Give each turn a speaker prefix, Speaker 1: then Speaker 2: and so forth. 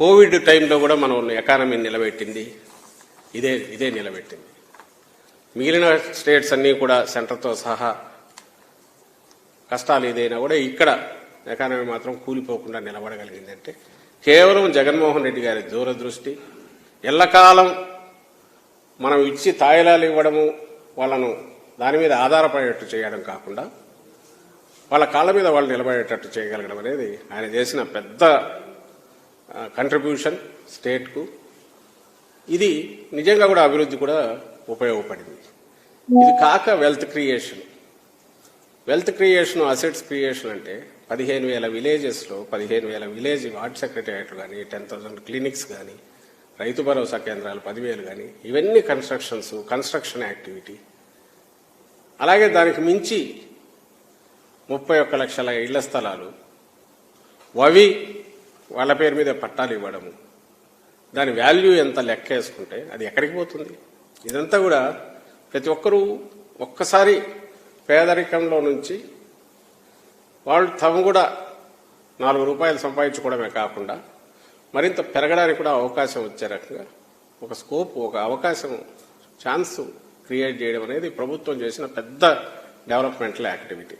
Speaker 1: Covid టైంలో కూడా మనం ఎకానమీని నిలబెట్టింది ఇదే నిలబెట్టింది. మిగిలిన స్టేట్స్ అన్నీ కూడా సెంటర్తో సహా కష్టాలు ఏదైనా కూడా ఇక్కడ ఎకానమీ మాత్రం కూలిపోకుండా నిలబడగలిగింది అంటే కేవలం జగన్మోహన్ రెడ్డి గారి దూరదృష్టి. ఎల్లకాలం మనం ఇచ్చి తాయిలాలు ఇవ్వడము, వాళ్ళను దాని మీద ఆధారపడేటట్టు చేయడం కాకుండా వాళ్ళ కాళ్ళ మీద వాళ్ళు నిలబడేటట్టు చేయగలగడం అనేది ఆయన చేసిన పెద్ద కంట్రిబ్యూషన్ స్టేట్కు. ఇది నిజంగా కూడా అభివృద్ధి కూడా ఉపయోగపడింది. ఇది కాక వెల్త్ క్రియేషన్ అసెట్స్ క్రియేషన్ అంటే 15,000 విలేజెస్లో 15,000 విలేజ్ వార్డ్ సెక్రటేరియట్లు కానీ 10,000 క్లినిక్స్ కానీ రైతు భరోసా కేంద్రాలు 10,000 కానీ ఇవన్నీ కన్స్ట్రక్షన్ యాక్టివిటీ. అలాగే దానికి మించి 31 లక్షల ఇళ్ల స్థలాలు అవి వాళ్ళ పేరు మీద పట్టాలు ఇవ్వడము, దాని వాల్యూ ఎంత లెక్క వేసుకుంటే అది ఎక్కడికి పోతుంది? ఇదంతా కూడా ప్రతి ఒక్కరూ ఒక్కసారి పేదరికంలో నుంచి వాళ్ళు తాము కూడా 4 రూపాయలు సంపాదించుకోవడమే కాకుండా మరింత పెరగడానికి కూడా అవకాశం వచ్చే రకంగా ఒక స్కోప్, ఒక అవకాశం, ఛాన్స్ క్రియేట్ చేయడం అనేది ప్రభుత్వం చేసిన పెద్ద డెవలప్మెంటల్ యాక్టివిటీ.